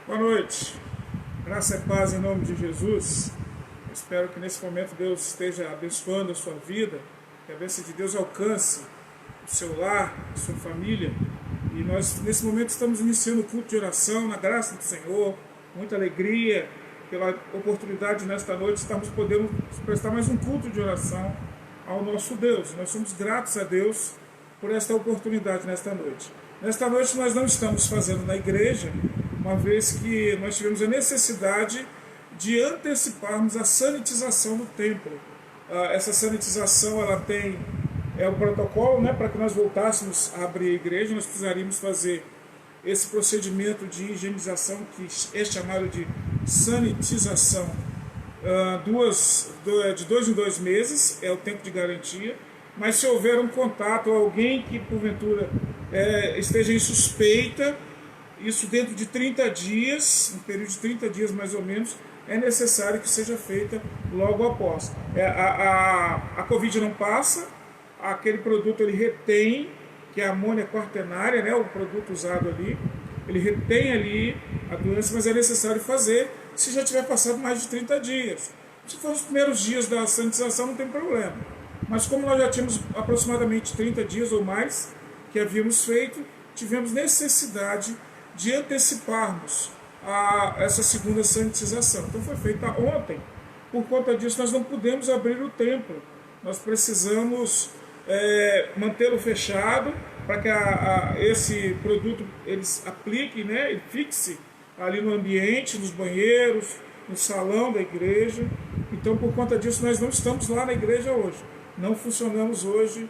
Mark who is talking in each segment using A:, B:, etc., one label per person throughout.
A: Boa noite, graça e paz em nome de Jesus. Eu espero que nesse momento Deus esteja abençoando a sua vida, que a bênção de Deus alcance o seu lar, a sua família. E nós nesse momento estamos iniciando o culto de oração na graça do Senhor, muita alegria pela oportunidade nesta noite estamos podendo prestar mais um culto de oração ao nosso Deus. Nós somos gratos a Deus por esta oportunidade nesta noite. Nesta noite nós não estamos fazendo na igreja, uma vez que nós tivemos a necessidade de anteciparmos a sanitização do templo. Essa sanitização ela é um protocolo, né, para que nós voltássemos a abrir a igreja. Nós precisaríamos fazer esse procedimento de higienização que é chamado de sanitização de 2 em 2 meses, é o tempo de garantia. Mas se houver um contato, alguém que porventura esteja em suspeita, isso dentro de 30 dias, um período de 30 dias mais ou menos, é necessário que seja feita logo após. A Covid não passa, aquele produto ele retém, que é a amônia quaternária, né, o produto usado ali, ele retém ali a doença, mas é necessário fazer se já tiver passado mais de 30 dias. Se for os primeiros dias da sanitização, não tem problema. Mas como nós já tínhamos aproximadamente 30 dias ou mais que havíamos feito, tivemos necessidade de anteciparmos essa segunda sanitização. Então foi feita ontem. Por conta disso, nós não pudemos abrir o templo. Nós precisamos mantê-lo fechado para que esse produto eles aplique, né, e fixe ali no ambiente, nos banheiros, no salão da igreja. Então, por conta disso, nós não estamos lá na igreja hoje. Não funcionamos hoje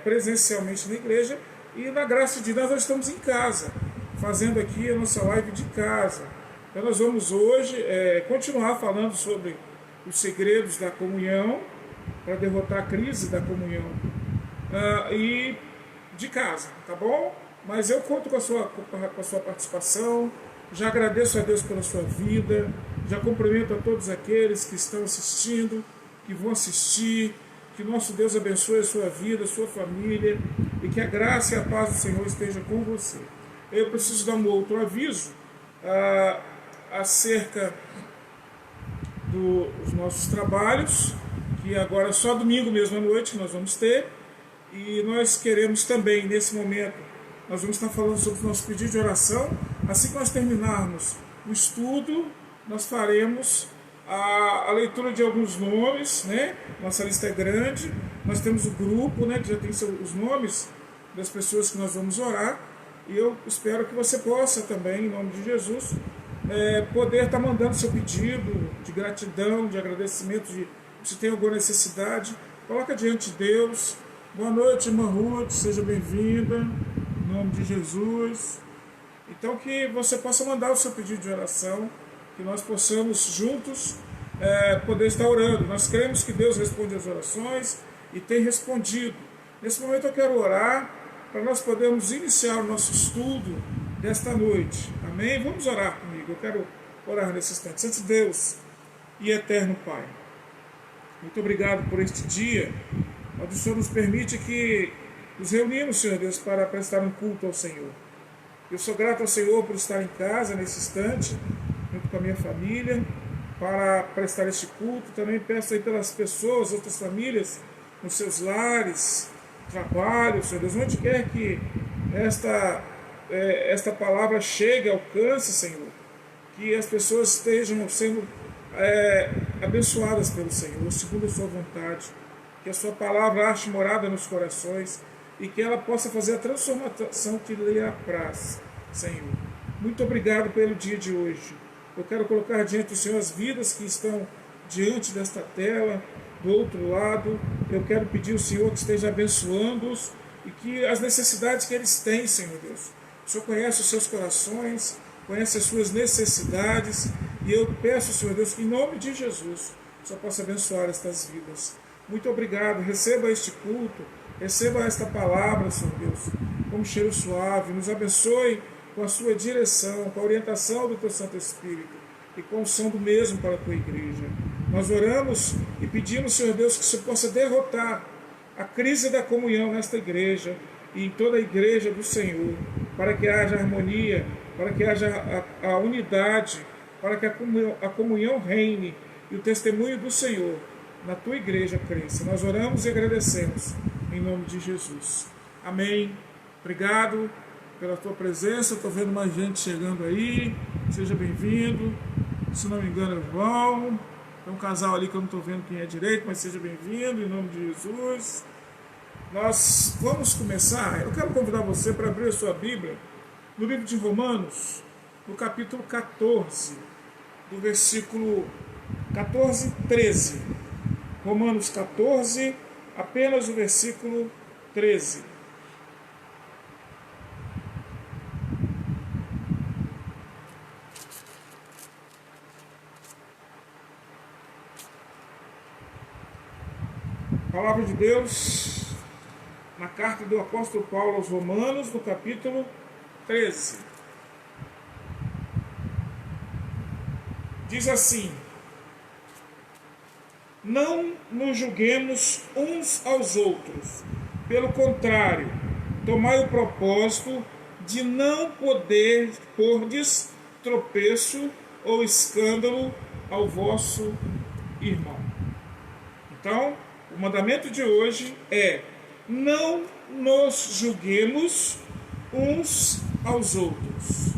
A: presencialmente na igreja. E na graça de Deus, nós estamos em casa, fazendo aqui a nossa live de casa. Então nós vamos hoje continuar falando sobre os segredos da comunhão, para derrotar a crise da comunhão, e de casa, tá bom? Mas eu conto com a sua participação, já agradeço a Deus pela sua vida, já cumprimento a todos aqueles que estão assistindo, que vão assistir, que nosso Deus abençoe a sua vida, a sua família, e que a graça e a paz do Senhor esteja com você. Eu preciso dar um outro aviso acerca dos nossos trabalhos, que agora só domingo mesmo à noite nós vamos ter, e nós queremos também, nesse momento, nós vamos estar falando sobre o nosso pedido de oração. Assim que nós terminarmos o estudo, nós faremos a leitura de alguns nomes, né? Nossa lista é grande, nós temos o grupo, né, que já tem os nomes das pessoas que nós vamos orar, e eu espero que você possa também, em nome de Jesus, poder estar mandando seu pedido de gratidão, de agradecimento, se tem alguma necessidade, coloca diante de Deus. Boa noite, irmã Ruth, seja bem-vinda, em nome de Jesus. Então que você possa mandar o seu pedido de oração, que nós possamos juntos poder estar orando. Nós cremos que Deus responde as orações e tem respondido. Nesse momento eu quero orar para nós podermos iniciar o nosso estudo desta noite. Amém? Vamos orar comigo. Eu quero orar nesse instante. Santo Deus e eterno Pai, muito obrigado por este dia, onde o Senhor nos permite que nos reunimos, Senhor Deus, para prestar um culto ao Senhor. Eu sou grato ao Senhor por estar em casa nesse instante, junto com a minha família, para prestar este culto. Também peço aí pelas pessoas, outras famílias, nos seus lares, trabalho, Senhor Deus, onde quer que esta palavra chegue, alcance, Senhor, que as pessoas estejam sendo abençoadas pelo Senhor, segundo a sua vontade, que a sua palavra ache morada nos corações e que ela possa fazer a transformação que lhe apraz, Senhor. Muito obrigado pelo dia de hoje. Eu quero colocar diante do Senhor as vidas que estão diante desta tela, do outro lado. Eu quero pedir ao Senhor que esteja abençoando-os e que as necessidades que eles têm, Senhor Deus. O Senhor conhece os seus corações, conhece as suas necessidades, e eu peço, Senhor Deus, que em nome de Jesus o Senhor possa abençoar estas vidas. Muito obrigado. Receba este culto, receba esta palavra, Senhor Deus, como cheiro suave. Nos abençoe com a sua direção, com a orientação do teu Santo Espírito e com o som do mesmo para a tua igreja. Nós oramos e pedimos, Senhor Deus, que o Senhor possa derrotar a crise da comunhão nesta igreja e em toda a igreja do Senhor, para que haja harmonia, para que haja a unidade, para que a comunhão reine e o testemunho do Senhor na tua igreja cresça. Nós oramos e agradecemos em nome de Jesus. Amém. Obrigado pela tua presença. Estou vendo mais gente chegando aí. Seja bem-vindo. Se não me engano, é João. Tem um casal ali que eu não estou vendo quem é direito, mas seja bem-vindo em nome de Jesus. Nós vamos começar. Eu quero convidar você para abrir a sua Bíblia no livro de Romanos, no capítulo 14, do versículo 14 e 13. Romanos 14, apenas o versículo 13. Palavra de Deus, na carta do apóstolo Paulo aos Romanos, no capítulo 13. Diz assim: não nos julguemos uns aos outros, pelo contrário, tomai o propósito de não poder pordes tropeço ou escândalo ao vosso irmão. Então, o mandamento de hoje é: não nos julguemos uns aos outros.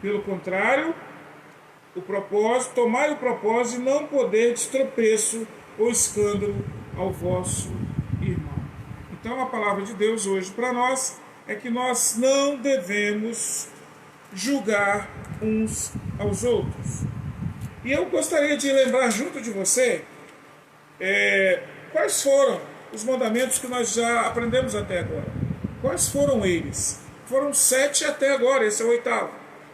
A: Pelo contrário, tomai o propósito de não poder tropeço ou escândalo ao vosso irmão. Então a palavra de Deus hoje para nós é que nós não devemos julgar uns aos outros. E eu gostaria de lembrar junto de você quais foram os mandamentos que nós já aprendemos até agora. Quais foram eles? Foram 7 até agora, esse é o 8º.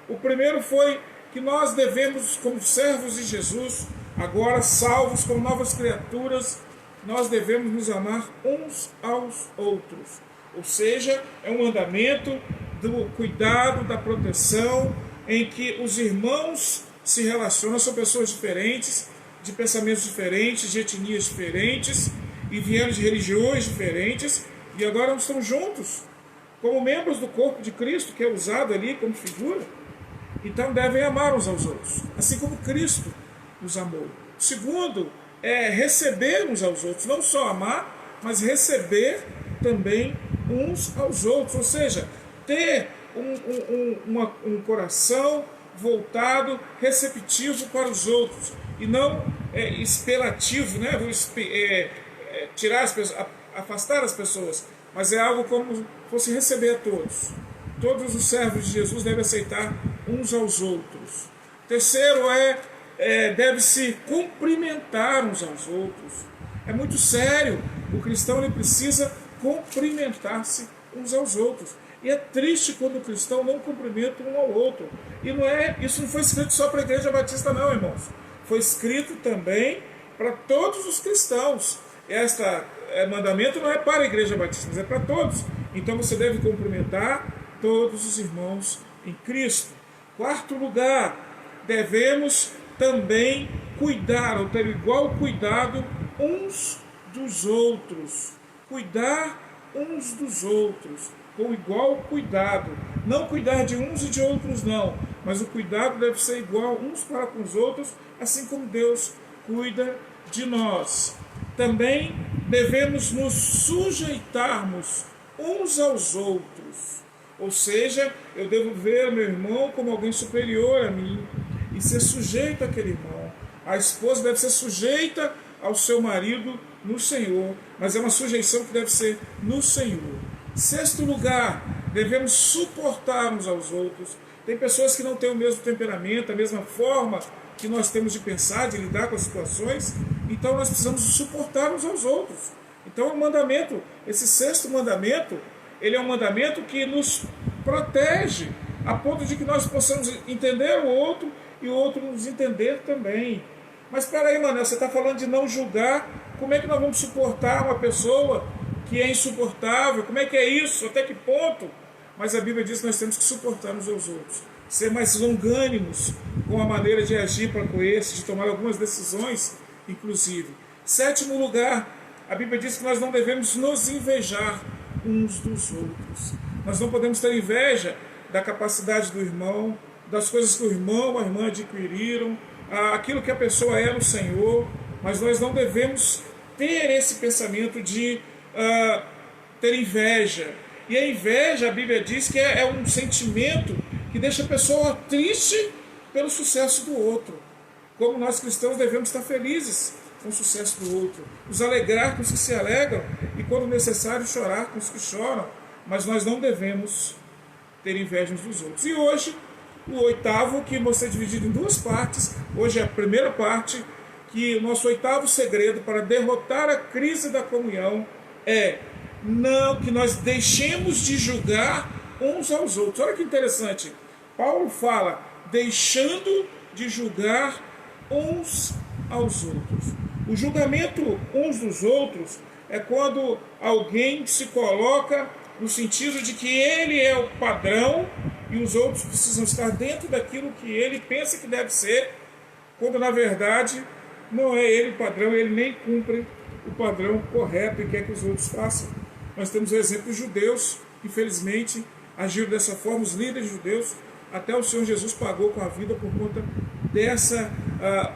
A: O primeiro foi que nós devemos, como servos de Jesus, agora salvos como novas criaturas, nós devemos nos amar uns aos outros. Ou seja, é um mandamento do cuidado, da proteção, em que os irmãos se relacionam, são pessoas diferentes, de pensamentos diferentes, de etnias diferentes, e vieram de religiões diferentes, e agora estão juntos, como membros do corpo de Cristo, que é usado ali como figura. Então devem amar uns aos outros, assim como Cristo nos amou. Segundo, é receber uns aos outros, não só amar, mas receber também uns aos outros, ou seja, ter um coração voltado, receptivo para os outros, e não espelativo, né? Tirar as pessoas, afastar as pessoas, mas é algo como fosse receber a todos. Todos os servos de Jesus devem aceitar uns aos outros. Terceiro deve-se cumprimentar uns aos outros. É muito sério. O cristão ele precisa cumprimentar-se uns aos outros. E é triste quando o cristão não cumprimenta um ao outro. E isso não foi escrito só para a Igreja Batista não, irmãos. Foi escrito também para todos os cristãos. Este mandamento não é para a Igreja Batista, mas é para todos. Então você deve cumprimentar todos os irmãos em Cristo. Quarto lugar, devemos também cuidar, ou ter igual cuidado uns dos outros. Cuidar uns dos outros, com igual cuidado. Não cuidar de uns e de outros não, mas o cuidado deve ser igual uns para com os outros, assim como Deus cuida de nós. Também devemos nos sujeitarmos uns aos outros. Ou seja, eu devo ver meu irmão como alguém superior a mim e ser sujeito àquele irmão. A esposa deve ser sujeita ao seu marido no Senhor, mas é uma sujeição que deve ser no Senhor. Sexto lugar, devemos suportar uns aos outros. Tem pessoas que não têm o mesmo temperamento, a mesma forma que nós temos de pensar, de lidar com as situações, então nós precisamos suportar uns aos outros. Então é um mandamento, esse sexto mandamento, ele é um mandamento que nos protege, a ponto de que nós possamos entender o outro e o outro nos entender também. Mas espera aí, Manel, você está falando de não julgar, como é que nós vamos suportar uma pessoa que é insuportável? Como é que é isso? Até que ponto? Mas a Bíblia diz que nós temos que suportar uns aos outros, ser mais longânimos com a maneira de agir para com esse, de tomar algumas decisões, inclusive. Sétimo lugar, a Bíblia diz que nós não devemos nos invejar uns dos outros. Nós não podemos ter inveja da capacidade do irmão, das coisas que o irmão, a irmã adquiriram, aquilo que a pessoa é no Senhor, mas nós não devemos ter esse pensamento de ter inveja. E a inveja, a Bíblia diz que é um sentimento que deixa a pessoa triste pelo sucesso do outro. Como nós cristãos devemos estar felizes com o sucesso do outro, nos alegrar com os que se alegram e, quando necessário, chorar com os que choram. Mas nós não devemos ter inveja uns dos outros. E hoje, o oitavo, que vai ser dividido em duas partes. Hoje é a primeira parte, que o nosso oitavo segredo para derrotar a crise da comunhão é que nós deixemos de julgar uns aos outros. Olha que interessante. Paulo fala, deixando de julgar uns aos outros. O julgamento uns dos outros é quando alguém se coloca no sentido de que ele é o padrão e os outros precisam estar dentro daquilo que ele pensa que deve ser, quando na verdade não é ele o padrão, ele nem cumpre o padrão correto e quer que os outros façam. Nós temos o exemplo dos judeus, que infelizmente agiram dessa forma, os líderes judeus, até o Senhor Jesus pagou com a vida por conta dessa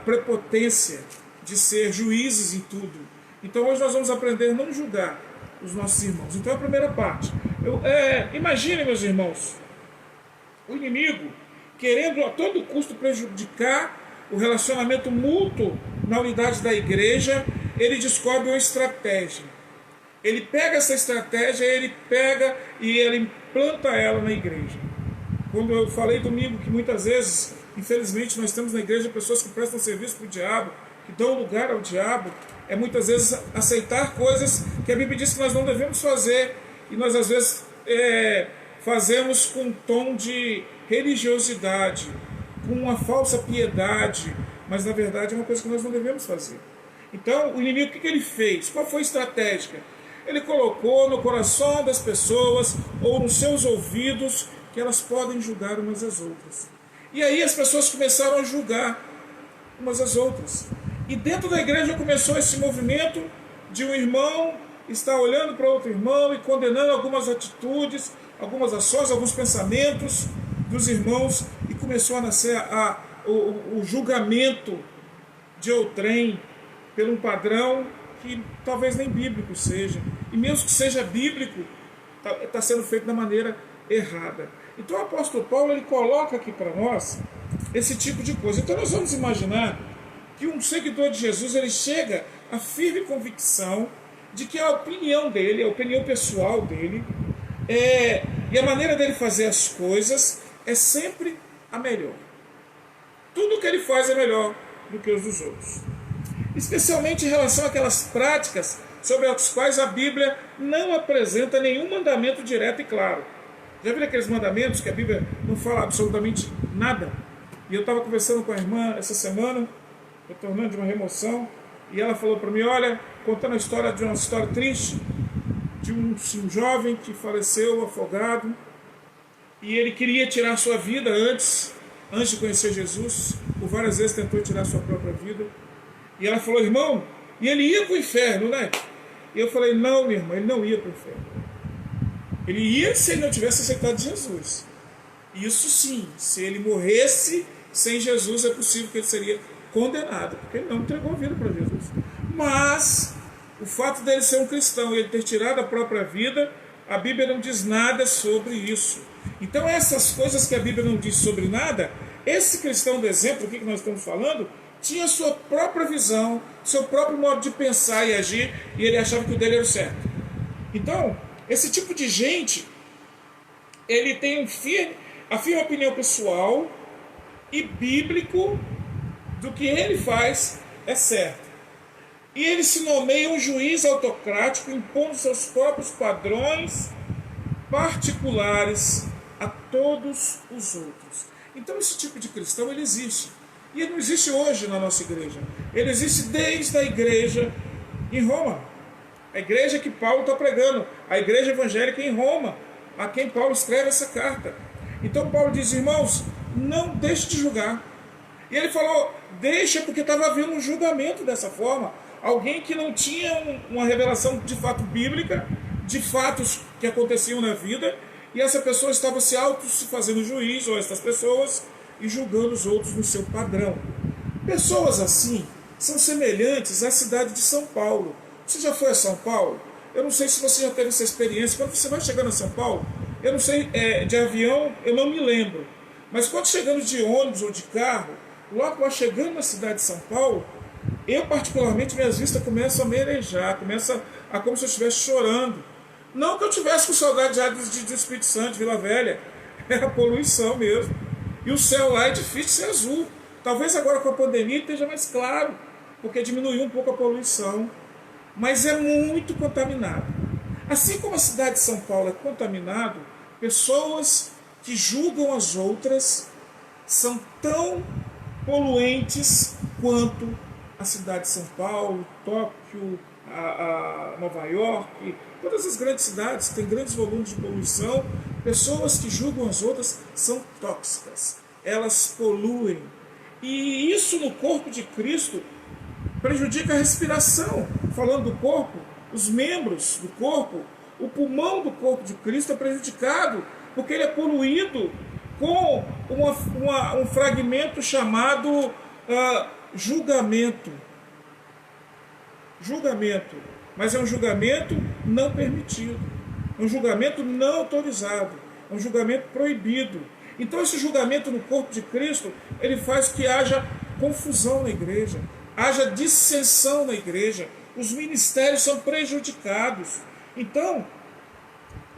A: prepotência de ser juízes em tudo. Então hoje nós vamos aprender a não julgar os nossos irmãos. Então a primeira parte. Imaginem, meus irmãos, o inimigo querendo a todo custo prejudicar o relacionamento mútuo na unidade da igreja, ele descobre uma estratégia. Ele pega essa estratégia, ele pega e ele implanta ela na igreja. Quando eu falei domingo que muitas vezes, infelizmente, nós temos na igreja pessoas que prestam serviço para o diabo, que dão lugar ao diabo, é muitas vezes aceitar coisas que a Bíblia diz que nós não devemos fazer, e nós às vezes fazemos com um tom de religiosidade, com uma falsa piedade, mas na verdade é uma coisa que nós não devemos fazer. Então o inimigo, o que ele fez? Qual foi a estratégia? Ele colocou no coração das pessoas, ou nos seus ouvidos, que elas podem julgar umas às outras. E aí as pessoas começaram a julgar umas às outras. E dentro da igreja começou esse movimento de um irmão estar olhando para outro irmão e condenando algumas atitudes, algumas ações, alguns pensamentos dos irmãos, e começou a nascer o julgamento de outrem pelo um padrão que talvez nem bíblico seja. E mesmo que seja bíblico, está sendo feito da maneira errada. Então o apóstolo Paulo ele coloca aqui para nós esse tipo de coisa. Então nós vamos imaginar que um seguidor de Jesus ele chega à firme convicção de que a opinião dele, a opinião pessoal dele, e a maneira dele fazer as coisas é sempre a melhor. Tudo que ele faz é melhor do que os dos outros. Especialmente em relação àquelas práticas sobre as quais a Bíblia não apresenta nenhum mandamento direto e claro. Já viram aqueles mandamentos que a Bíblia não fala absolutamente nada? E eu estava conversando com a irmã essa semana, retornando de uma remoção, e ela falou para mim, olha, contando a história de uma história triste, de um jovem que faleceu afogado, e ele queria tirar sua vida antes de conhecer Jesus, por várias vezes tentou tirar sua própria vida, e ela falou, irmão, e ele ia para o inferno, né? E eu falei, não, minha irmã, ele não ia para o inferno. Ele ia se ele não tivesse aceitado Jesus. Isso sim, se ele morresse sem Jesus, é possível que ele seria condenado, porque ele não entregou a vida para Jesus. Mas o fato dele ser um cristão e ele ter tirado a própria vida, a Bíblia não diz nada sobre isso. Então essas coisas que a Bíblia não diz sobre nada, esse cristão do exemplo, o que nós estamos falando, tinha sua própria visão, seu próprio modo de pensar e agir, e ele achava que o dele era o certo. Então, esse tipo de gente, ele tem a firme opinião pessoal e bíblico do que ele faz é certo. E ele se nomeia um juiz autocrático, impondo seus próprios padrões particulares a todos os outros. Então esse tipo de cristão ele existe. E ele não existe hoje na nossa igreja. Ele existe desde a igreja em Roma. A igreja que Paulo está pregando. A igreja evangélica em Roma, a quem Paulo escreve essa carta. Então Paulo diz, irmãos, não deixe de julgar. E ele falou, deixa, porque estava havendo um julgamento dessa forma. Alguém que não tinha uma revelação de fato bíblica, de fatos que aconteciam na vida, e essa pessoa estava se fazendo juiz, ou essas pessoas, e julgando os outros no seu padrão. Pessoas assim são semelhantes à cidade de São Paulo. Você já foi a São Paulo? Eu não sei se você já teve essa experiência. Quando você vai chegando a São Paulo, eu não sei, de avião eu não me lembro. Mas quando chegando de ônibus ou de carro, logo lá chegando na cidade de São Paulo, eu particularmente, minhas vistas começam a merejar, começa a como se eu estivesse chorando. Não que eu tivesse com saudade já de Espírito Santo, de Vila Velha, era poluição mesmo. E o céu lá é difícil ser azul. Talvez agora com a pandemia esteja mais claro, porque diminuiu um pouco a poluição. Mas é muito contaminado. Assim como a cidade de São Paulo é contaminado, pessoas que julgam as outras são tão poluentes quanto a cidade de São Paulo, Tóquio, a Nova York, todas as grandes cidades têm grandes volumes de poluição. Pessoas que julgam as outras são tóxicas, elas poluem. E isso no corpo de Cristo prejudica a respiração. Falando do corpo, os membros do corpo, o pulmão do corpo de Cristo é prejudicado, porque ele é poluído com um fragmento chamado julgamento. Julgamento. Mas é um julgamento não permitido. É um julgamento não autorizado. É um julgamento proibido. Então esse julgamento no corpo de Cristo, ele faz que haja confusão na igreja, haja dissensão na igreja, os ministérios são prejudicados. Então,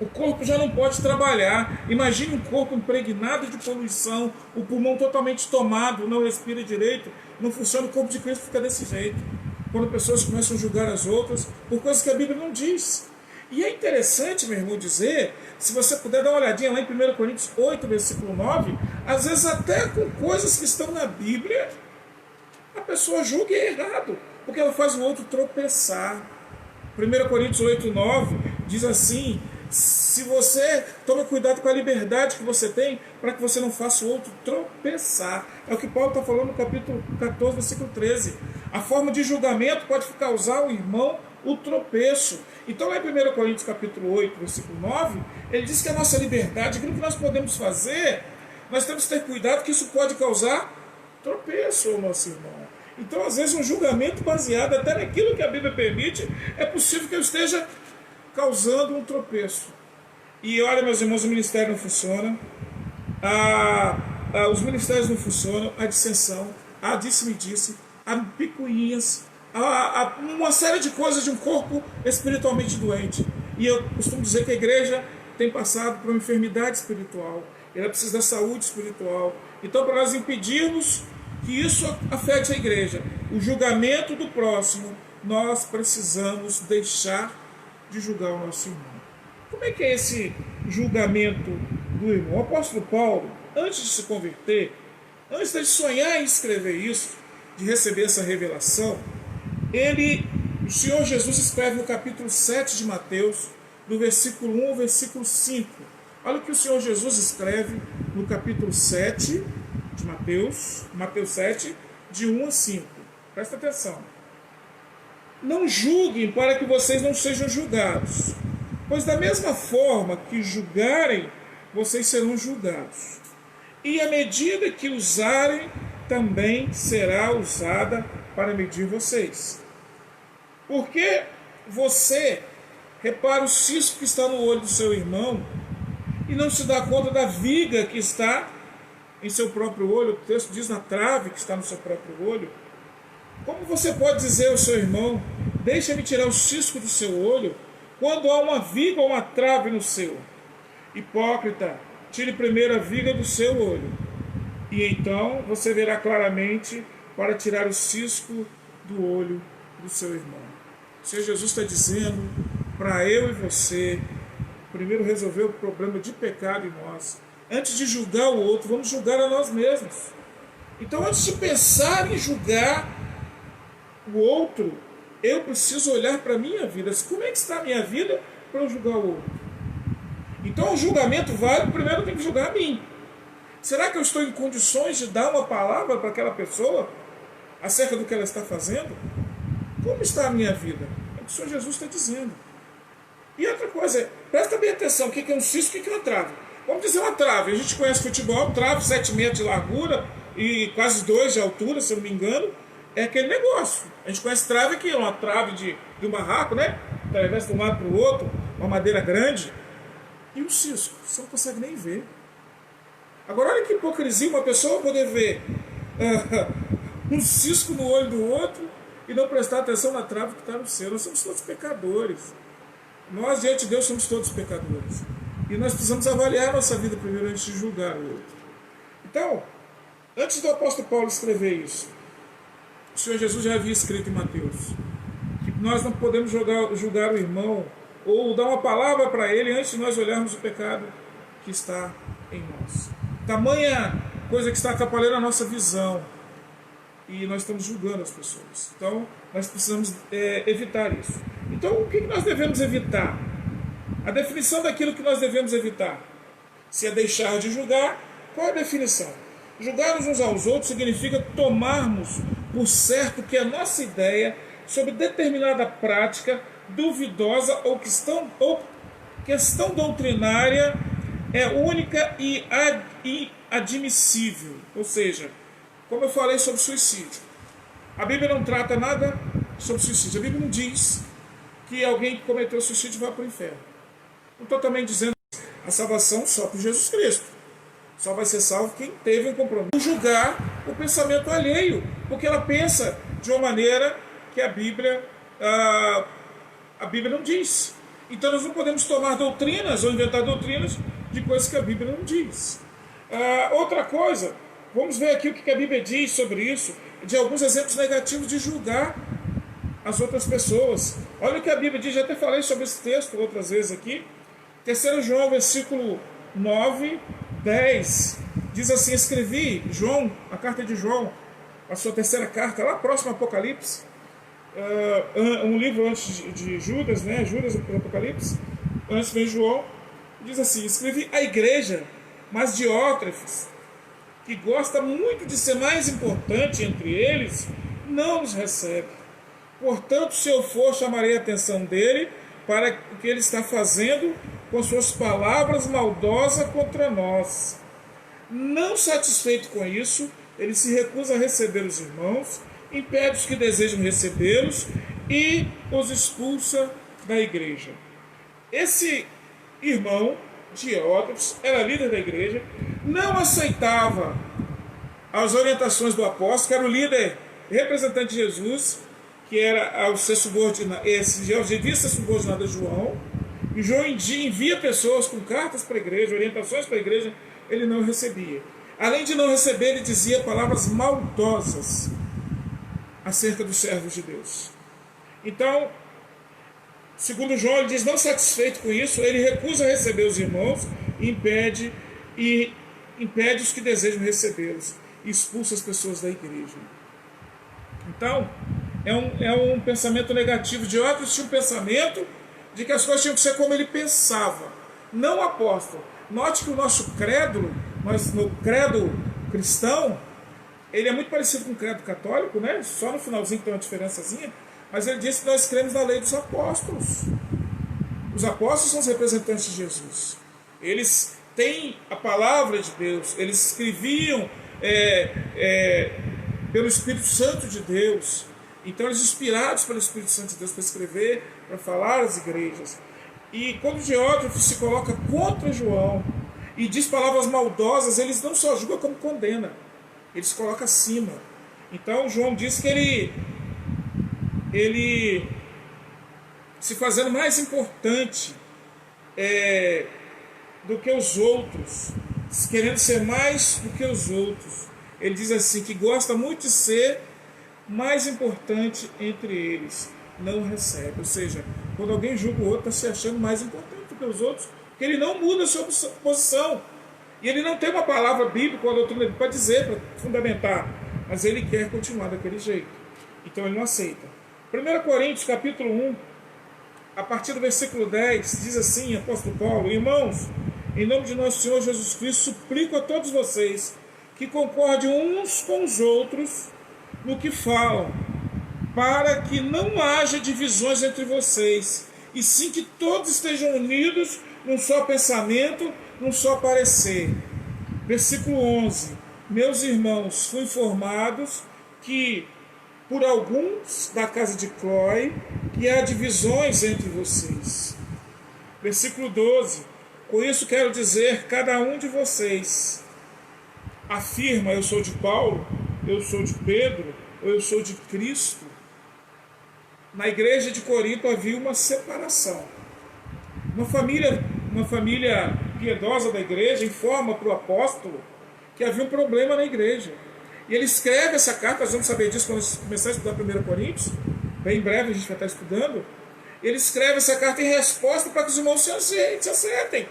A: o corpo já não pode trabalhar. Imagine um corpo impregnado de poluição, o pulmão totalmente tomado, não respira direito, não funciona. O corpo de Cristo fica desse jeito. Quando pessoas começam a julgar as outras por coisas que a Bíblia não diz. E é interessante, meu irmão, dizer, se você puder dar uma olhadinha lá em 1 Coríntios 8, versículo 9, às vezes até com coisas que estão na Bíblia, a pessoa julga e é errado, porque ela faz o outro tropeçar. 1 Coríntios 8, 9 diz assim: se você toma cuidado com a liberdade que você tem, para que você não faça o outro tropeçar. É o que Paulo está falando no capítulo 14, versículo 13. A forma de julgamento pode causar ao irmão o tropeço. Então, lá em 1 Coríntios capítulo 8, versículo 9, ele diz que a nossa liberdade, aquilo que nós podemos fazer, nós temos que ter cuidado, que isso pode causar tropeço ao nosso irmão. Então, às vezes, um julgamento baseado até naquilo que a Bíblia permite, é possível que eu esteja causando um tropeço. E olha, meus irmãos, o ministério não funciona, os ministérios não funcionam, a dissensão, a disse-me-disse, a picuinhas, uma série de coisas de um corpo espiritualmente doente. E eu costumo dizer que a igreja tem passado por uma enfermidade espiritual, ela precisa da saúde espiritual. Então, para nós impedirmos que isso afete a igreja, o julgamento do próximo, nós precisamos deixar de julgar o nosso irmão. Como é que é esse julgamento do irmão? O apóstolo Paulo, antes de se converter, antes de sonhar em escrever isso, de receber essa revelação, o Senhor Jesus escreve no capítulo 7 de Mateus, do versículo 1 ao versículo 5. Olha o que o Senhor Jesus escreve no capítulo 7 de Mateus 7, de 1 a 5. Presta atenção. Não julguem para que vocês não sejam julgados, pois da mesma forma que julgarem, vocês serão julgados. E a medida que usarem, também será usada para medir vocês. Porque você repara o cisco que está no olho do seu irmão e não se dá conta da viga que está em seu próprio olho. O texto diz na trave que está no seu próprio olho. Como você pode dizer ao seu irmão: deixa-me tirar o cisco do seu olho, quando há uma viga ou uma trave no seu? Hipócrita, tire primeiro a viga do seu olho, e então você verá claramente para tirar o cisco do olho do seu irmão. O Senhor Jesus está dizendo para eu e você, primeiro resolver o problema de pecado em nós. Antes de julgar o outro, vamos julgar a nós mesmos. Então, antes de pensar em julgar o outro, eu preciso olhar para a minha vida. Como é que está a minha vida para eu julgar o outro? Então, o julgamento válido, primeiro eu tenho que julgar a mim. Será que eu estou em condições de dar uma palavra para aquela pessoa acerca do que ela está fazendo? Como está a minha vida? É o que o Senhor Jesus está dizendo. E outra coisa, presta bem atenção, o que é um cisco e o que é uma trave. vamos dizer uma trave. A gente conhece futebol, trave 7 metros de largura e quase 2 de altura, se eu não me engano. É aquele negócio. A gente conhece trave aqui, uma trave de um barraco, né? Atravessa de um lado para o outro, uma madeira grande. E o cisco, você não consegue nem ver. Agora olha que hipocrisia uma pessoa poder ver um cisco no olho do outro e não prestar atenção na trave que está no céu. Nós somos todos pecadores. Nós, diante de Deus, somos todos pecadores. E nós precisamos avaliar a nossa vida primeiro antes de julgar o outro. Então, antes do apóstolo Paulo escrever isso, o Senhor Jesus já havia escrito em Mateus que nós não podemos julgar o irmão ou dar uma palavra para ele antes de nós olharmos o pecado que está em nós. Tamanha coisa que está atrapalhando a nossa visão e nós estamos julgando as pessoas. Então, nós precisamos evitar isso. Então, o que nós devemos evitar? A definição daquilo que nós devemos evitar. Se é deixar de julgar, qual é a definição? Julgar uns aos outros significa tomarmos por certo que a nossa ideia sobre determinada prática duvidosa ou questão doutrinária é única e admissível. Ou seja, como eu falei sobre suicídio, a Bíblia não trata nada sobre suicídio. A Bíblia não diz que alguém que cometeu suicídio vai para o inferno. Não estou também dizendo a salvação só por Jesus Cristo. Só vai ser salvo quem teve um compromisso. Julgar o pensamento alheio, porque ela pensa de uma maneira que a Bíblia não diz. Então nós não podemos tomar doutrinas ou inventar doutrinas de coisas que a Bíblia não diz. Outra coisa, vamos ver aqui o que a Bíblia diz sobre isso, de alguns exemplos negativos de julgar as outras pessoas. Olha o que a Bíblia diz, já até falei sobre esse texto outras vezes aqui. 3 João, versículo 9, 10, diz assim: escrevi, João, a carta de João, a sua terceira carta, lá próximo ao Apocalipse, um livro antes de Judas, né? Judas do Apocalipse, antes vem João, diz assim: escrevi à igreja, mas Diótrefes, que gosta muito de ser mais importante entre eles, não nos recebe. Portanto, se eu for, chamarei a atenção dele para o que ele está fazendo com suas palavras maldosas contra nós. Não satisfeito com isso, ele se recusa a receber os irmãos, impede os que desejam recebê-los e os expulsa da igreja. Esse irmão, Diótrefes, era líder da igreja, não aceitava as orientações do apóstolo, que era o líder representante de Jesus, que era ao ser subordinado, devia ser subordinado a João. E João envia pessoas com cartas para a igreja, orientações para a igreja, ele não recebia. Além de não receber, ele dizia palavras maldosas acerca dos servos de Deus. Então, segundo João, ele diz, não satisfeito com isso, ele recusa receber os irmãos e impede os que desejam recebê-los e expulsa as pessoas da igreja. Então, é um pensamento negativo. Diótrefes tinha um pensamento de que as coisas tinham que ser como ele pensava, não o apóstolo. Note que o nosso credo, no credo cristão, ele é muito parecido com o credo católico, né? Só no finalzinho tem uma diferençazinha, mas ele diz que nós cremos na lei dos apóstolos. Os apóstolos são os representantes de Jesus. Eles têm a palavra de Deus, eles escreviam pelo Espírito Santo de Deus. Então eles inspirados pelo Espírito Santo de Deus para escrever, para falar às igrejas. E quando Diótrefes se coloca contra João e diz palavras maldosas, eles não só julgam como condena, eles colocam acima. Então João diz que ele se fazendo mais importante do que os outros, querendo ser mais do que os outros. Ele diz assim, que gosta muito de ser mais importante entre eles, não recebe. Ou seja, quando alguém julga o outro, está se achando mais importante do que os outros, porque ele não muda a sua posição. E ele não tem uma palavra bíblica ou doutrina para dizer, para fundamentar, mas ele quer continuar daquele jeito. Então ele não aceita. 1 Coríntios capítulo 1, a partir do versículo 10, diz assim, apóstolo Paulo: irmãos, em nome de nosso Senhor Jesus Cristo, suplico a todos vocês que concordem uns com os outros no que falam, para que não haja divisões entre vocês, e sim que todos estejam unidos num só pensamento num só parecer. Versículo 11. Meus irmãos, fui informados que por alguns da casa de Cloe que há divisões entre vocês. Versículo 12. Com isso quero dizer, cada um de vocês afirma, eu sou de Paulo, eu sou de Pedro, ou eu sou de Cristo. Na igreja de Corinto havia uma separação. Uma família piedosa da igreja informa para o apóstolo que havia um problema na igreja. E ele escreve essa carta, nós vamos saber disso quando começar a estudar 1 Coríntios, bem em breve a gente vai estar estudando. Ele escreve essa carta em resposta para que os irmãos se acertem.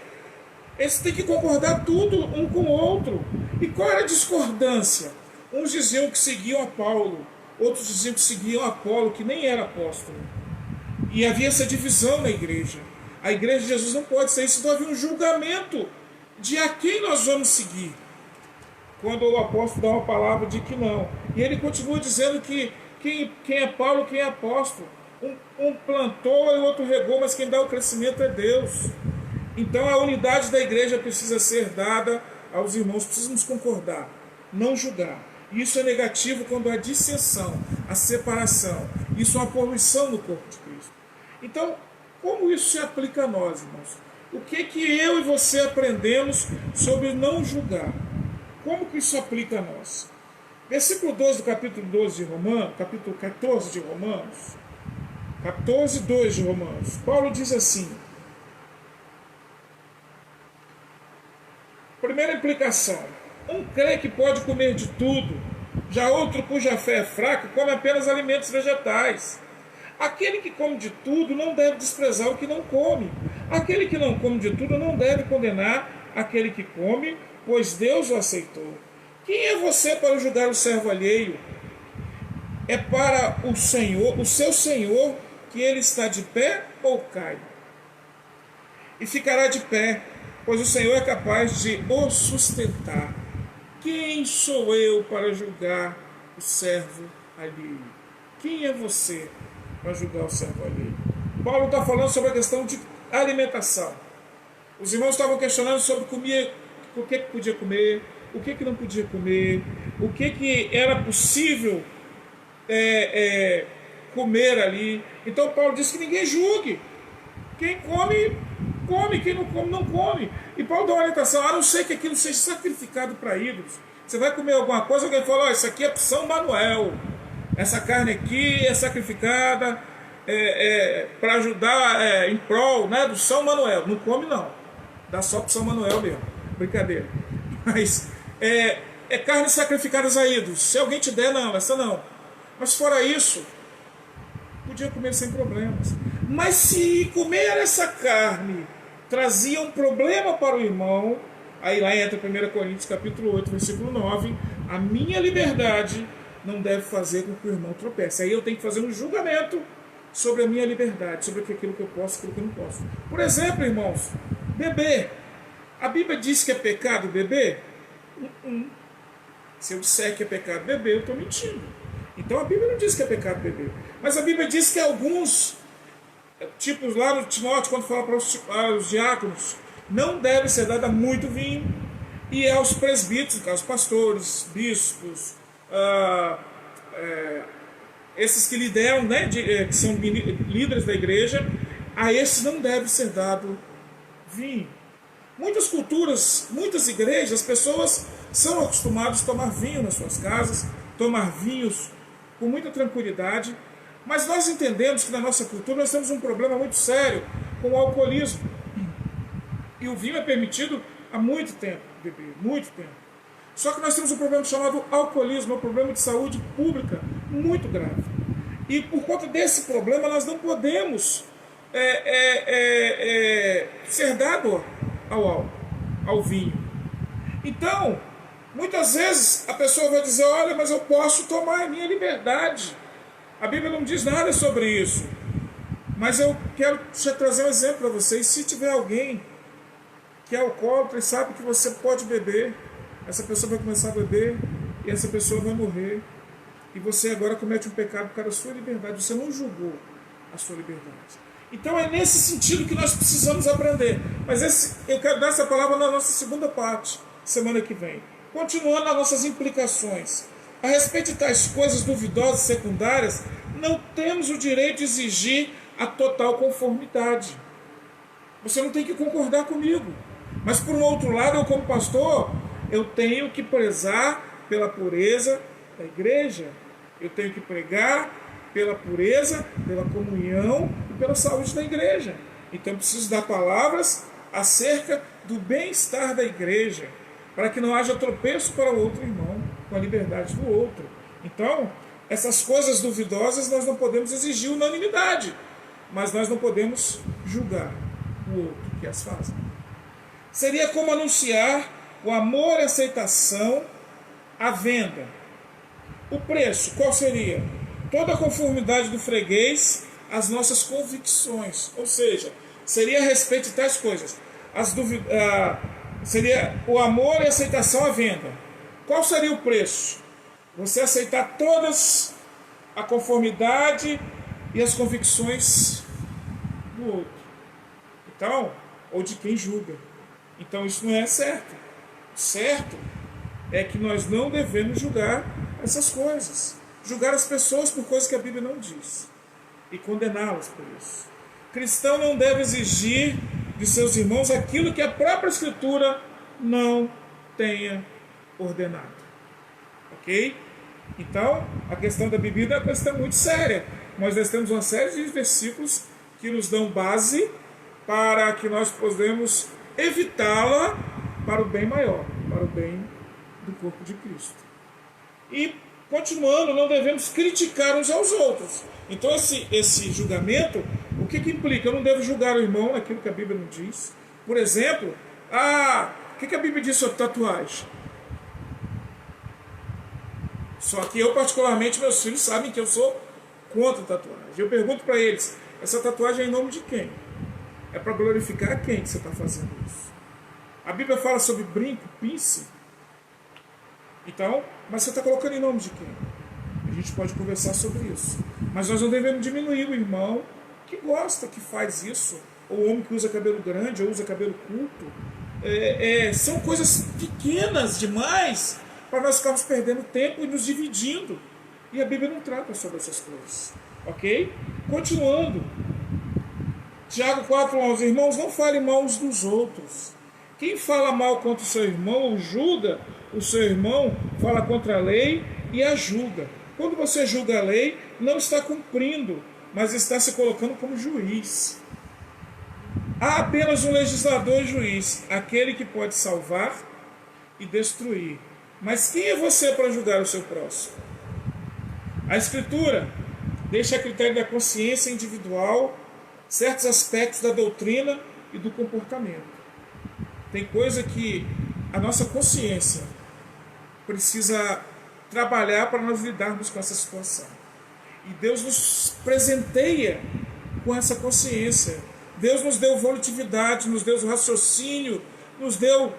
A: Eles têm que concordar tudo um com o outro. E qual era a discordância? Uns diziam que seguiam a Paulo, outros diziam que seguiam a Apolo, que nem era apóstolo. E havia essa divisão na igreja. A igreja de Jesus não pode ser isso, então havia um julgamento de a quem nós vamos seguir. Quando o apóstolo dá uma palavra de que não. E ele continua dizendo que quem é Paulo, quem é apóstolo. Um plantou e o outro regou, mas quem dá o crescimento é Deus. Então a unidade da igreja precisa ser dada aos irmãos, precisamos concordar, não julgar. Isso é negativo quando há dissensão, a separação. Isso é uma poluição no corpo de Cristo. Então, como isso se aplica a nós, irmãos? O que eu e você aprendemos sobre não julgar? Como que isso aplica a nós? Versículo 12 do capítulo 12 de Romanos, capítulo 14 de Romanos, 14, 2 de Romanos, Paulo diz assim: primeira implicação, um crê que pode comer de tudo, já outro cuja fé é fraca come apenas alimentos vegetais. Aquele que come de tudo não deve desprezar o que não come. Aquele que não come de tudo não deve condenar aquele que come, pois Deus o aceitou. Quem é você para julgar o servo alheio? É para o Senhor, o seu Senhor, que ele está de pé ou cai? E ficará de pé, pois o Senhor é capaz de o sustentar. Quem sou eu para julgar o servo alheio? Quem é você para julgar o servo alheio? Paulo está falando sobre a questão de alimentação. Os irmãos estavam questionando sobre comer, o que podia comer, o que não podia comer, o que era possível comer ali. Então Paulo disse que ninguém julgue. Quem come, come. Quem não come, não come. E Paulo dá uma orientação: a não ser que aquilo seja sacrificado para ídolos. Você vai comer alguma coisa, alguém fala: isso aqui é para São Manuel. Essa carne aqui é sacrificada para ajudar em prol, né, do São Manuel. Não come não. Dá só para São Manuel mesmo. Brincadeira. Mas é carne sacrificada a ídolos. Se alguém te der, não, essa não. Mas fora isso, podia comer sem problemas. Mas se comer essa carne trazia um problema para o irmão, aí lá entra 1 Coríntios capítulo 8, versículo 9, a minha liberdade não deve fazer com que o irmão tropece. Aí eu tenho que fazer um julgamento sobre a minha liberdade, sobre aquilo que eu posso e aquilo que eu não posso. Por exemplo, irmãos, beber. A Bíblia diz que é pecado beber? Se eu disser que é pecado beber, eu estou mentindo. Então a Bíblia não diz que é pecado beber. Mas a Bíblia diz que alguns tipos lá no Timóteo, quando fala para os diáconos, não deve ser dada muito vinho, e aos presbíteros, aos pastores, bispos, esses que lideram, né, que são líderes da igreja, a esses não deve ser dado vinho. Muitas culturas, muitas igrejas, as pessoas são acostumadas a tomar vinho nas suas casas, tomar vinhos com muita tranquilidade, mas nós entendemos que na nossa cultura nós temos um problema muito sério com o alcoolismo. E o vinho é permitido há muito tempo beber, muito tempo. Só que nós temos um problema chamado alcoolismo, um problema de saúde pública muito grave. E por conta desse problema nós não podemos ser dado ao álcool, ao vinho. Então, muitas vezes a pessoa vai dizer: olha, mas eu posso tomar a minha liberdade. A Bíblia não diz nada sobre isso. Mas eu quero trazer um exemplo para vocês. Se tiver alguém que é alcoólatra e sabe que você pode beber, essa pessoa vai começar a beber e essa pessoa vai morrer. E você agora comete um pecado por causa da sua liberdade. Você não julgou a sua liberdade. Então é nesse sentido que nós precisamos aprender. Mas eu quero dar essa palavra na nossa segunda parte, semana que vem. Continuando as nossas implicações. A respeito de tais coisas duvidosas e secundárias, não temos o direito de exigir a total conformidade. Você não tem que concordar comigo. Mas por um outro lado, eu como pastor, eu tenho que prezar pela pureza da igreja. Eu tenho que pregar pela pureza, pela comunhão e pela saúde da igreja. Então eu preciso dar palavras acerca do bem-estar da igreja, para que não haja tropeço para o outro irmão, com a liberdade do outro. Então, essas coisas duvidosas nós não podemos exigir unanimidade, mas nós não podemos julgar o outro que as faz. Seria como anunciar o amor e aceitação à venda. O preço, qual seria? Toda a conformidade do freguês às nossas convicções. Ou seja, seria a respeito de tais coisas. Seria o amor e a aceitação à venda. Qual seria o preço? Você aceitar todas a conformidade e as convicções do outro. Então, ou de quem julga. Então isso não é certo. O certo é que nós não devemos julgar essas coisas. Julgar as pessoas por coisas que a Bíblia não diz. E condená-las por isso. Cristão não deve exigir de seus irmãos aquilo que a própria Escritura não tenha ordenado. Ok? Então, a questão da bebida é uma questão muito séria. Mas nós temos uma série de versículos que nos dão base para que nós possamos evitá-la para o bem maior, para o bem do corpo de Cristo. E, continuando, não devemos criticar uns aos outros. Então, esse julgamento, o que implica? Eu não devo julgar o irmão naquilo que a Bíblia não diz. Por exemplo, o que a Bíblia diz sobre tatuagem? Só que eu, particularmente, meus filhos sabem que eu sou contra a tatuagem. Eu pergunto para eles, essa tatuagem é em nome de quem? É para glorificar a quem que você está fazendo isso? A Bíblia fala sobre brinco, pince. Então, mas você está colocando em nome de quem? A gente pode conversar sobre isso. Mas nós não devemos diminuir o irmão que gosta, que faz isso. Ou o homem que usa cabelo grande, ou usa cabelo curto. São coisas pequenas demais para nós ficarmos perdendo tempo e nos dividindo. E a Bíblia não trata sobre essas coisas. Ok? Continuando. Tiago 4,11. Irmãos, não falem mal uns dos outros. Quem fala mal contra o seu irmão ou julga o seu irmão, fala contra a lei e a julga. Quando você julga a lei, não está cumprindo, mas está se colocando como juiz. Há apenas um legislador e juiz, aquele que pode salvar e destruir. Mas quem é você para julgar o seu próximo? A Escritura deixa a critério da consciência individual certos aspectos da doutrina e do comportamento. Tem coisa que a nossa consciência precisa trabalhar para nós lidarmos com essa situação. E Deus nos presenteia com essa consciência. Deus nos deu volitividade, nos deu raciocínio, nos deu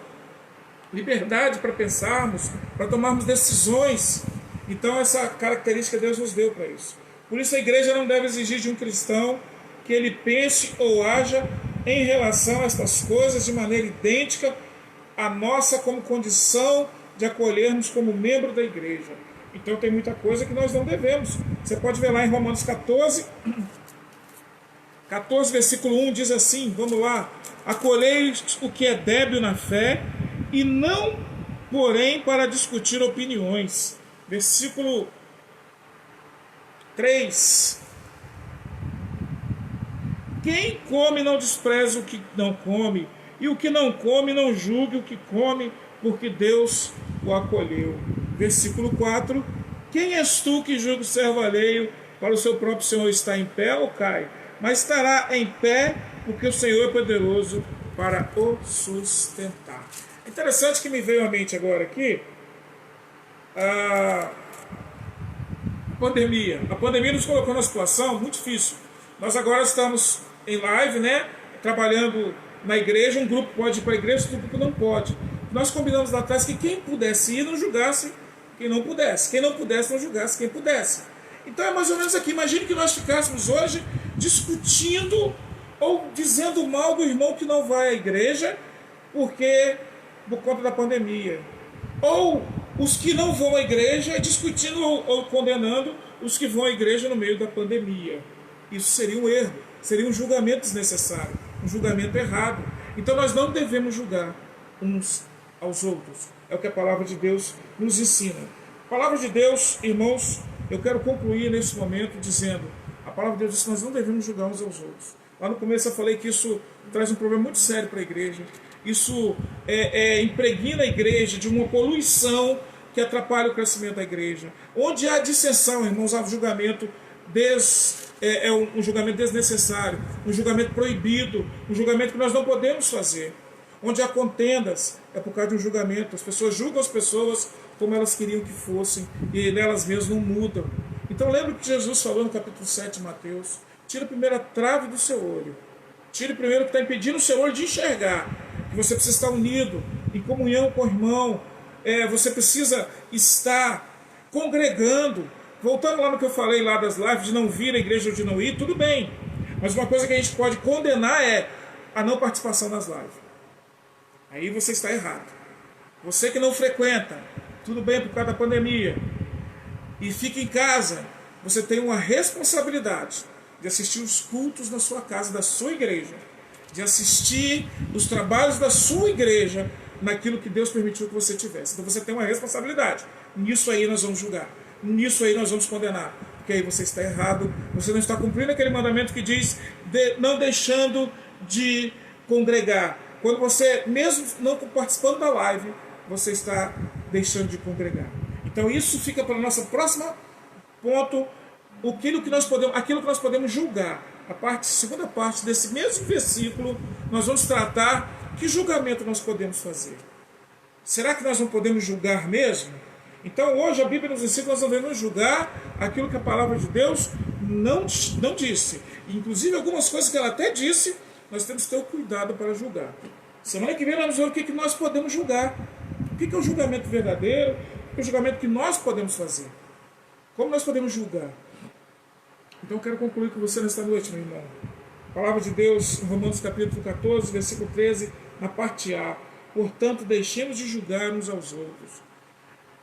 A: liberdade para pensarmos, para tomarmos decisões. Então essa característica Deus nos deu para isso. Por isso a igreja não deve exigir de um cristão que ele pense ou haja em relação a estas coisas de maneira idêntica à nossa como condição de acolhermos como membro da igreja. Então tem muita coisa que nós não devemos. Você pode ver lá em Romanos 14, versículo 1, diz assim, vamos lá: acolhei o que é débil na fé, e não, porém, para discutir opiniões. Versículo 3. Quem come não despreze o que não come, e o que não come não julgue o que come, porque Deus o acolheu. Versículo 4. Quem és tu que julga o servo alheio, para o seu próprio Senhor estar em pé ou cai? Mas estará em pé, porque o Senhor é poderoso para o sustentar. Interessante que me veio à mente agora aqui a pandemia. A pandemia nos colocou numa situação muito difícil. Nós agora estamos em live, né? Trabalhando na igreja. Um grupo pode ir para a igreja, outro grupo não pode. Nós combinamos lá atrás que quem pudesse ir não julgasse quem não pudesse. Quem não pudesse não julgasse quem pudesse. Então é mais ou menos aqui. Imagine que nós ficássemos hoje discutindo ou dizendo mal do irmão que não vai à igreja por conta da pandemia. Ou os que não vão à igreja discutindo ou condenando os que vão à igreja no meio da pandemia. Isso seria um erro, seria um julgamento desnecessário, um julgamento errado. Então nós não devemos julgar uns aos outros. É o que a palavra de Deus nos ensina. A palavra de Deus, irmãos, eu quero concluir nesse momento dizendo, a palavra de Deus diz que nós não devemos julgar uns aos outros. Lá no começo eu falei que isso traz um problema muito sério para a igreja. Isso impregna a igreja de uma poluição que atrapalha o crescimento da igreja. Onde há dissensão, irmãos, há julgamento um julgamento desnecessário, um julgamento proibido, um julgamento que nós não podemos fazer. Onde há contendas, é por causa de um julgamento. As pessoas julgam as pessoas como elas queriam que fossem e nelas mesmas não mudam. Então lembra que Jesus falou no capítulo 7 de Mateus: tira a primeira trave do seu olho. Tire primeiro o que está impedindo o seu olho de enxergar. Que você precisa estar unido, em comunhão com o irmão. Você precisa estar congregando. Voltando lá no que eu falei lá das lives, de não vir à igreja ou de não ir, tudo bem. Mas uma coisa que a gente pode condenar é a não participação das lives. Aí você está errado. Você que não frequenta, tudo bem por causa da pandemia, e fica em casa, você tem uma responsabilidade de assistir os cultos na sua casa, da sua igreja, de assistir os trabalhos da sua igreja naquilo que Deus permitiu que você tivesse. Então você tem uma responsabilidade. Nisso aí nós vamos julgar. Nisso aí nós vamos condenar. Porque aí você está errado, você não está cumprindo aquele mandamento que diz não deixando de congregar. Quando você, mesmo não participando da live, você está deixando de congregar. Então isso fica para a nossa próxima ponto, aquilo que nós podemos julgar. Segunda parte desse mesmo versículo, nós vamos tratar que julgamento nós podemos fazer. Será que nós não podemos julgar mesmo? Então hoje a Bíblia nos ensina que nós não devemos julgar aquilo que a palavra de Deus não disse. Inclusive algumas coisas que ela até disse, nós temos que ter o cuidado para julgar. Semana que vem nós vamos ver o que nós podemos julgar. O que é o julgamento verdadeiro? O que é o julgamento que nós podemos fazer? Como nós podemos julgar? Então eu quero concluir com você nesta noite, meu irmão. A palavra de Deus, em Romanos capítulo 14, versículo 13, na parte A. Portanto, deixemos de julgar uns aos outros.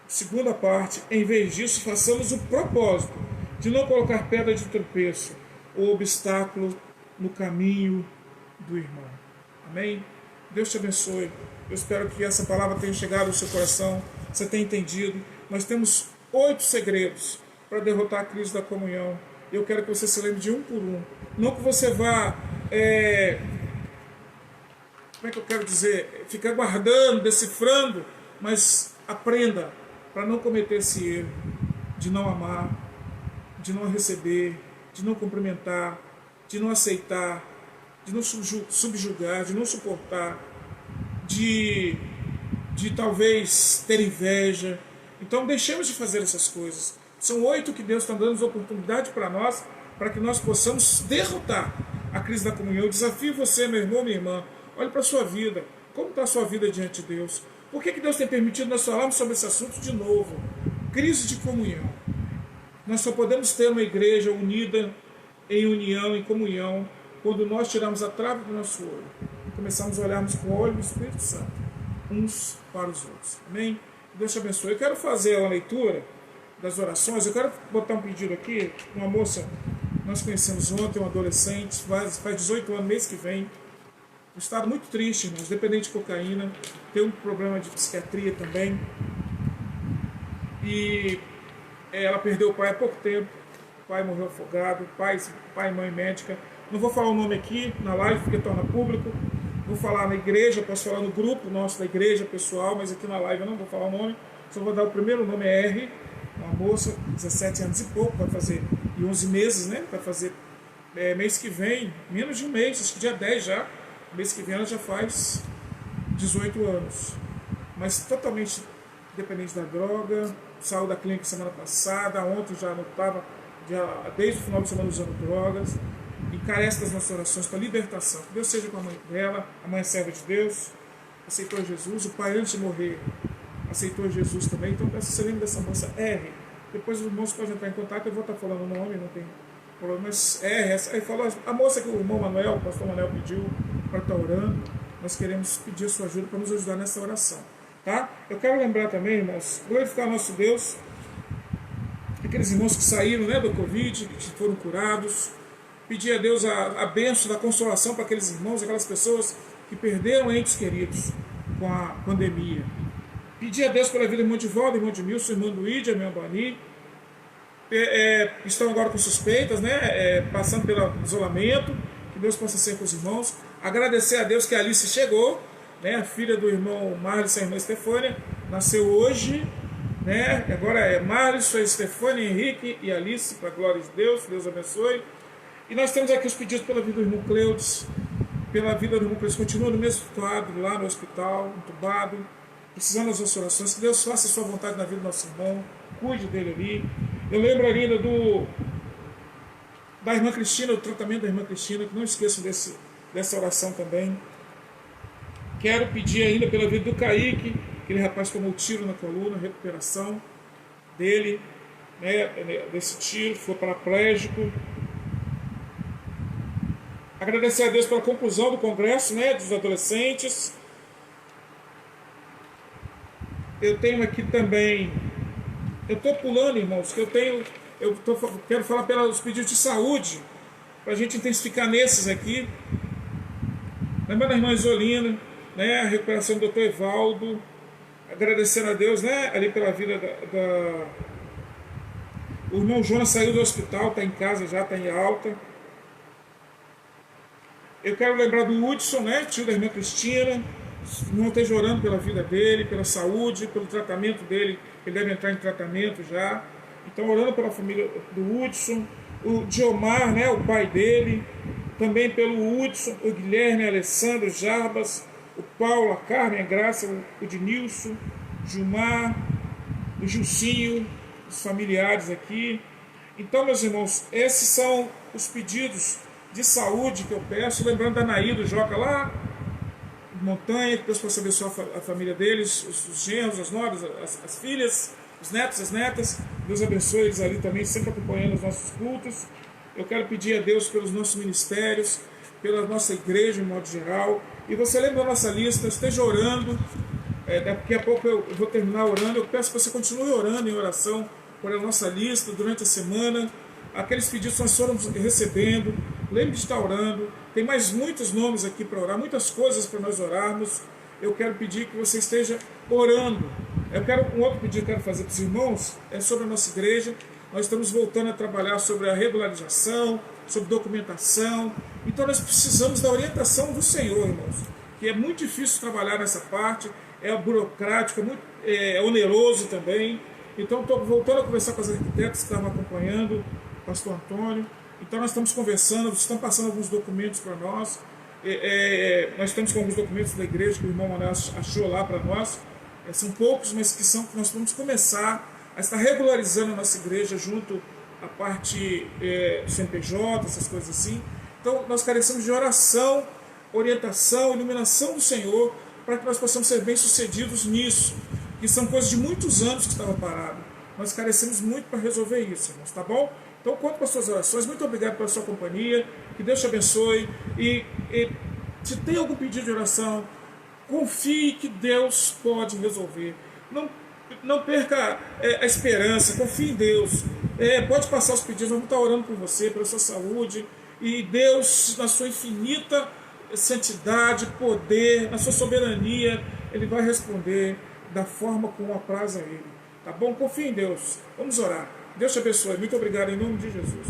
A: Segunda parte, em vez disso, façamos o propósito de não colocar pedra de tropeço ou obstáculo no caminho do irmão. Amém? Deus te abençoe. Eu espero que essa palavra tenha chegado ao seu coração, você tenha entendido. Nós temos 8 segredos para derrotar a crise da comunhão. Eu quero que você se lembre de um por um. Não que você vá, como é que eu quero dizer, ficar guardando, decifrando, mas aprenda para não cometer esse erro de não amar, de não receber, de não cumprimentar, de não aceitar, de não subjugar, de não suportar, de talvez ter inveja. Então deixemos de fazer essas coisas. São 8 que Deus está dando oportunidade para nós, para que nós possamos derrotar a crise da comunhão. Eu desafio você, meu irmão, minha irmã, olhe para a sua vida. Como está a sua vida diante de Deus? Por que Deus tem permitido nós falarmos sobre esse assunto de novo? Crise de comunhão. Nós só podemos ter uma igreja unida em união, em comunhão, quando nós tirarmos a trave do nosso olho e começarmos a olharmos com o olho do Espírito Santo, uns para os outros. Amém? Deus te abençoe. Eu quero fazer a leitura das orações. Eu quero botar um pedido aqui. Uma moça, nós conhecemos ontem, uma adolescente, faz 18 anos, mês que vem. Um estado muito triste, irmãos, dependente de cocaína, tem um problema de psiquiatria também. E ela perdeu o pai há pouco tempo. O pai morreu afogado, pai e mãe médica. Não vou falar o nome aqui na live porque torna público. Vou falar na igreja, posso falar no grupo nosso da igreja pessoal, mas aqui na live eu não vou falar o nome. Só vou dar o primeiro nome, é R. Uma moça, 17 anos e pouco, vai fazer, e 11 meses, né? Vai fazer mês que vem, menos de um mês, acho que dia 10 já. Mês que vem ela já faz 18 anos. Mas totalmente dependente da droga, saiu da clínica semana passada, ontem já não estava, desde o final de semana usando drogas. E carece das nossas orações para libertação. Que Deus seja com a mãe dela, a mãe é serva de Deus, aceitou Jesus, o pai antes de morrer aceitou Jesus também. Então peço que você lembre dessa moça R. Depois os irmãos podem entrar em contato, eu vou estar falando o nome, não tem problemas R. Aí falou, a moça que o irmão Manuel, o pastor Manuel pediu para estar orando, nós queremos pedir a sua ajuda para nos ajudar nessa oração. Tá? Eu quero lembrar também, irmãos, glorificar nosso Deus, aqueles irmãos que saíram, né, do Covid, que foram curados, pedir a Deus a bênção da consolação para aqueles irmãos, aquelas pessoas que perderam entes queridos com a pandemia. Pedir a Deus pela vida do irmão de Valdo, irmão de Milson, irmão do Ídia, irmão Bani, estão agora com suspeitas, né, passando pelo isolamento, que Deus possa ser com os irmãos. Agradecer a Deus que a Alice chegou, né, a filha do irmão Marlis e a irmã Estefânia, nasceu hoje, né, agora é Marlis, Estefânia, Henrique e Alice, para a glória de Deus, Deus abençoe. E nós temos aqui os pedidos pela vida do irmão Cleudes, pela vida do irmão Cleudes, continua no mesmo quadro, lá no hospital, entubado, precisando das nossas orações, que Deus faça a sua vontade na vida do nosso irmão, cuide dele ali. Eu lembro ainda da irmã Cristina, do tratamento da irmã Cristina, que não esqueçam dessa oração também. Quero pedir ainda pela vida do Kaique, aquele rapaz tomou tiro na coluna, recuperação dele, né, desse tiro, foi paraplégico. Agradecer a Deus pela conclusão do congresso, né, dos adolescentes. Eu tenho aqui também, eu estou pulando, irmãos, que quero falar pelos pedidos de saúde, para a gente intensificar nesses aqui. Lembrando a irmã Isolina, né, a recuperação do Dr. Evaldo, agradecendo a Deus, né, ali pela vida o irmão Jonas saiu do hospital, está em casa já, está em alta. Eu quero lembrar do Hudson, né, tio da irmã Cristina, não esteja orando pela vida dele, pela saúde, pelo tratamento dele, ele deve entrar em tratamento já. Então, orando pela família do Hudson, o Diomar, né, o pai dele, também pelo Hudson, o Guilherme, a Alessandro, Jarbas, o Paulo, a Carmen, a Graça, o Dinilson, o Gilmar, o Gilcinho, os familiares aqui. Então, meus irmãos, esses são os pedidos de saúde que eu peço, lembrando da Naí, do Joca lá, Montanha, que Deus possa abençoar a família deles, os genros, as noras, as filhas, os netos, as netas. Deus abençoe eles ali também, sempre acompanhando os nossos cultos. Eu quero pedir a Deus pelos nossos ministérios, pela nossa igreja em modo geral. E você lembra da nossa lista, esteja orando. Daqui a pouco eu vou terminar orando. Eu peço que você continue orando em oração por a nossa lista durante a semana. Aqueles pedidos que nós fomos recebendo. Lembre de estar orando. Tem mais muitos nomes aqui para orar, muitas coisas para nós orarmos. Eu quero pedir que você esteja orando. Um outro pedido que eu quero fazer para os irmãos é sobre a nossa igreja. Nós estamos voltando a trabalhar sobre a regularização, sobre documentação. Então nós precisamos da orientação do Senhor, irmãos. Que é muito difícil trabalhar nessa parte, é burocrático, é oneroso também. Então estou voltando a conversar com os arquitetos que estavam acompanhando, o pastor Antônio. Então nós estamos conversando, estão passando alguns documentos para nós. Nós estamos com alguns documentos da igreja que o irmão Manuel achou lá para nós. São poucos, mas que nós vamos começar a estar regularizando a nossa igreja junto à parte do CNPJ, essas coisas assim. Então nós carecemos de oração, orientação, iluminação do Senhor, para que nós possamos ser bem-sucedidos nisso, que são coisas de muitos anos que estavam paradas. Nós carecemos muito para resolver isso, irmãos, tá bom? Então, conto com as suas orações. Muito obrigado pela sua companhia. Que Deus te abençoe. E se tem algum pedido de oração, confie que Deus pode resolver. Não perca a esperança. Confie em Deus. Pode passar os pedidos. Vamos estar orando por você, pela sua saúde. E Deus, na sua infinita santidade, poder, na sua soberania, Ele vai responder da forma como apraz a Ele. Tá bom? Confie em Deus. Vamos orar. Deus te abençoe. Muito obrigado em nome de Jesus.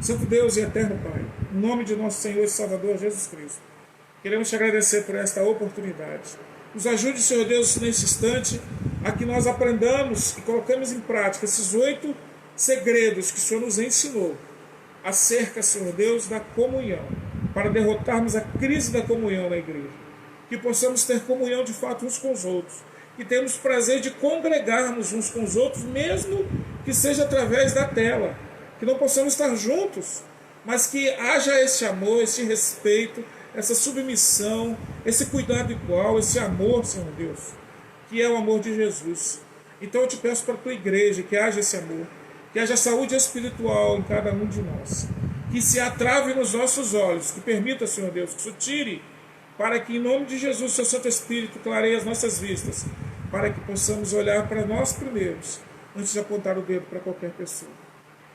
A: Santo Deus e eterno Pai, em nome de nosso Senhor e Salvador Jesus Cristo, queremos te agradecer por esta oportunidade. Nos ajude, Senhor Deus, nesse instante, a que nós aprendamos e colocamos em prática esses 8 segredos que o Senhor nos ensinou acerca, Senhor Deus, da comunhão, para derrotarmos a crise da comunhão na igreja. Que possamos ter comunhão de fato uns com os outros, que temos prazer de congregarmos uns com os outros, mesmo que seja através da tela, que não possamos estar juntos, mas que haja esse amor, esse respeito, essa submissão, esse cuidado igual, esse amor, Senhor Deus, que é o amor de Jesus. Então eu te peço para a tua igreja que haja esse amor, que haja saúde espiritual em cada um de nós. que se atrave nos nossos olhos, que permita, Senhor Deus, que isso tire, para que em nome de Jesus, seu Santo Espírito, clareie as nossas vistas, para que possamos olhar para nós primeiros, antes de apontar o dedo para qualquer pessoa.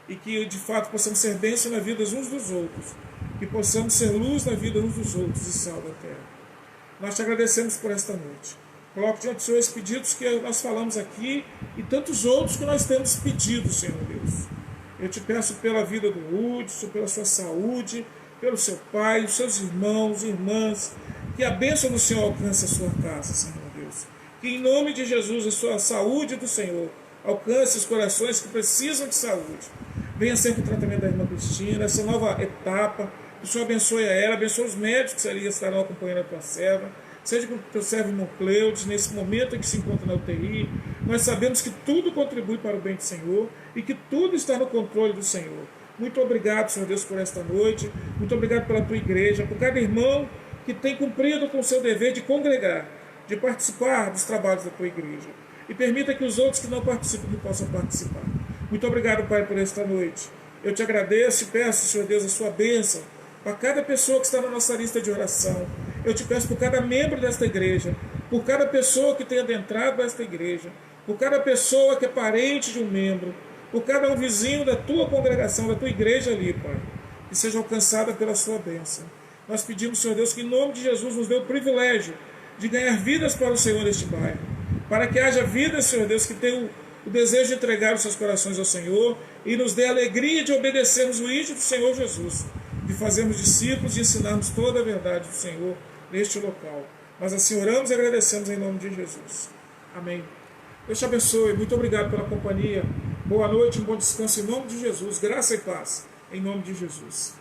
A: E que, de fato, possamos ser bênção na vida uns dos outros, que possamos ser luz na vida uns dos outros e sal da terra. Nós te agradecemos por esta noite. Coloque diante do Senhor esses pedidos que nós falamos aqui e tantos outros que nós temos pedido, Senhor Deus. Eu te peço pela vida do Hudson, pela sua saúde, pelo seu pai, os seus irmãos, irmãs, que a bênção do Senhor alcance a sua casa, Senhor Deus. Que em nome de Jesus a sua saúde do Senhor alcance os corações que precisam de saúde. Venha sempre o tratamento da irmã Cristina, essa nova etapa. Que o Senhor abençoe a ela, abençoe os médicos que ali estarão acompanhando a tua serva. Seja com o teu servo irmão Cleudes, nesse momento em que se encontra na UTI. Nós sabemos que tudo contribui para o bem do Senhor e que tudo está no controle do Senhor. Muito obrigado, Senhor Deus, por esta noite. Muito obrigado pela tua igreja, por cada irmão que tem cumprido com o seu dever de congregar, de participar dos trabalhos da tua igreja. E permita que os outros que não participam que possam participar. Muito obrigado, Pai, por esta noite. Eu te agradeço e peço, Senhor Deus, a sua bênção para cada pessoa que está na nossa lista de oração. Eu te peço por cada membro desta igreja, por cada pessoa que tenha adentrado nesta igreja, por cada pessoa que é parente de um membro, por cada um vizinho da tua congregação, da tua igreja ali, Pai, que seja alcançada pela sua bênção. Nós pedimos, Senhor Deus, que em nome de Jesus nos dê o privilégio de ganhar vidas para o Senhor neste bairro, para que haja vidas, Senhor Deus, que tenham o desejo de entregar os seus corações ao Senhor e nos dê a alegria de obedecermos o ídolo do Senhor Jesus, de fazermos discípulos e ensinarmos toda a verdade do Senhor neste local. Nós assim oramos e agradecemos em nome de Jesus. Amém. Deus te abençoe. Muito obrigado pela companhia. Boa noite, um bom descanso em nome de Jesus. Graça e paz em nome de Jesus.